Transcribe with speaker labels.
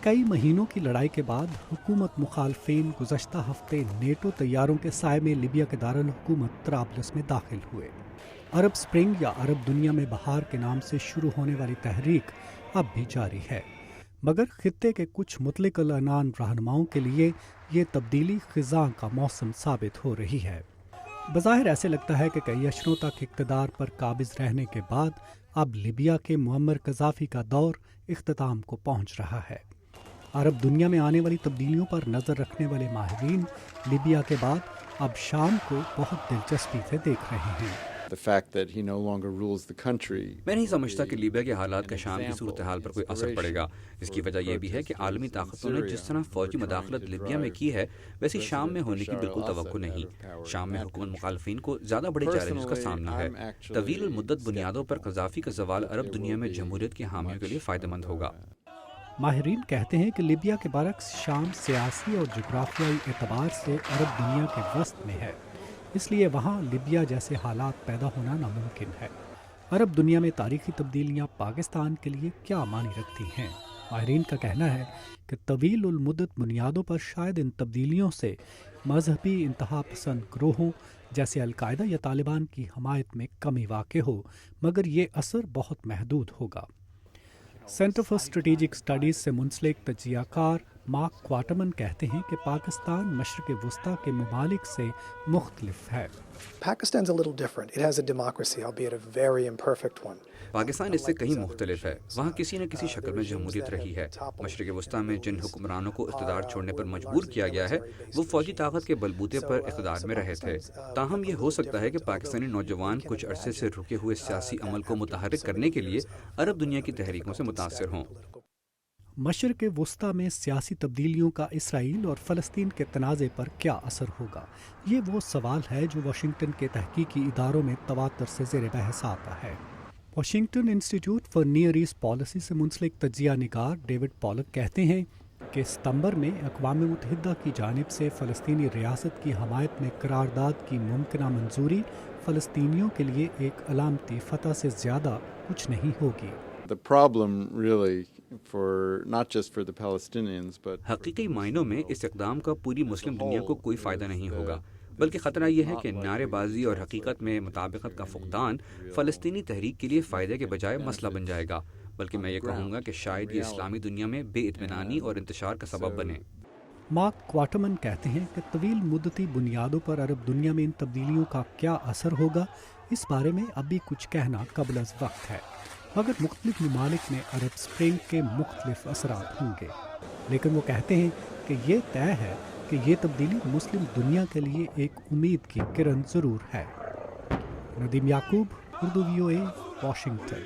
Speaker 1: कई महीनों की लड़ाई के बाद हुकूमत मुखालफिन गुज़श्ता हफ्ते नेटो तैयारों के साए में लिबिया के दारुल हुकूमत तराबलस में दाखिल हुए। अरब स्प्रिंग या अरब दुनिया में बहार के नाम से शुरू होने वाली तहरीक अब भी जारी है, मगर खित्ते के कुछ मुतलक़ अनान रहनुमाओं के लिए ये तब्दीली ख़िज़ां का मौसम साबित हो रही है। बज़ाहिर ऐसे लगता है कि कई अशरों तक इक़्तिदार पर काबिज़ रहने के बाद अब लिबिया के मुअम्मर कज़ाफ़ी का दौर इख्तिताम को पहुँच रहा है। अरब दुनिया में आने वाली तब्दीलियों पर नज़र रखने वाले माहिरीन लिबिया के बाद अब शाम को बहुत दिलचस्पी से देख रहे हैं।
Speaker 2: मैं नहीं समझता कि लीबिया के हालात का शाम की सूरत हाल पर कोई असर पड़ेगा। इसकी वजह यह भी है कि आलमी ताकतों ने जिस तरह फौजी मदाखलत लिबिया में की है वैसी शाम में होने की बिल्कुल तवक्को नहीं। शाम में हुकूमत मुखालफिन को ज़्यादा बड़े चैलेंज का सामना है। तवील मुद्दत बुनियादों पर क़ज़ाफ़ी का ज़वाल अरब दुनिया में जमहूरियत के हामियों के लिए फ़ायदेमंद होगा।
Speaker 1: माहिरीन कहते हैं कि लिबिया के बरक्स शाम सियासी और जोग्राफियाई एतबार से अरब दुनिया के वस्त में है, इसलिए वहाँ लिबिया जैसे हालात पैदा होना नामुमकिन है। अरब दुनिया में तारीखी तब्दीलियाँ पाकिस्तान के लिए क्या मानी रखती हैं? माहिरीन का कहना है कि तवील उल मुद्दत बुनियादों पर शायद इन तब्दीलियों से मजहबी इंतहा पसंद ग्रोहों जैसे अलकायदा या तालिबान की हमायत में कमी वाक़ हो, मगर ये असर बहुत महदूद होगा। सेंटर फॉर स्ट्रेटेजिक स्टडीज़ से मुंसलिक तजियाकार मार्क क्वाटरमन कहते हैं कि पाकिस्तान मशरिक़ वस्ता के ममालिक से मुख्तलिफ है।
Speaker 2: पाकिस्तान इससे कहीं मुख्तलिफ है। वहाँ किसी न किसी शक्ल में जमहूरियत रही है। मशरिक़ वस्ता में जिन हुक्मरानों को इक़्तिदार छोड़ने पर मजबूर किया गया है वो फ़ौजी ताकत के बलबूते पर इक़्तिदार में रहे थे। ताहम ये हो सकता है कि पाकिस्तानी नौजवान कुछ अरसे से रुके हुए सियासी अमल को मुतहर्रिक करने के लिए अरब दुनिया की तहरीकों से मुतासिर हों।
Speaker 1: मशरिक़ वस्ता में सियासी तब्दीलियों का इसराइल और फ़लस्तीन के तनाज़े पर क्या असर होगा? ये वो सवाल है जो वाशिंगटन के तहकीकी इदारों में तवातर से ज़ेर बहस आता है। Washington institute for near east policy से मुंसलिक तजिया निगार डेविड पॉलक कहते हैं कि सितंबर में अक़वाम मुत्तहिदा की जानिब से फ़लस्तीनी रियासत की हमायत में करारदाद की मुमकिना मंजूरी फ़लस्तीनियों के लिए एक अलामती फ़तह से ज़्यादा कुछ नहीं होगी।
Speaker 2: हकीकी मायनों में इस इक़दाम का पूरी मुस्लिम दुनिया को कोई फ़ायदा नहीं होगा, बल्कि ख़तरा यह है कि नारेबाजी और हकीकत में मुताबिकत का फुक़दान फ़लस्तीनी तहरीक के लिए फ़ायदे के बजाय मसला बन जाएगा। बल्कि मैं ये कहूँगा कि शायद ये इस्लामी दुनिया में बेइत्मीनानी और इंतशार का सबब बने।
Speaker 1: मार्क क्वाटरमन कहते हैं कि तवील मुद्दती बुनियादों पर अरब दुनिया में इन तब्दीलियों का क्या असर होगा, इस बारे में अभी कुछ कहना कबल अज़ वक्त है, मगर मुख्तलिफ ममालिक में अरब स्प्रिंग के मुख्तलिफ असरात होंगे। लेकिन वो कहते हैं कि ये तय है कि ये तब्दीली मुस्लिम दुनिया के लिए एक उम्मीद की किरण ज़रूर है। नदीम याकूब, उर्दू VOA, वाशिंगटन।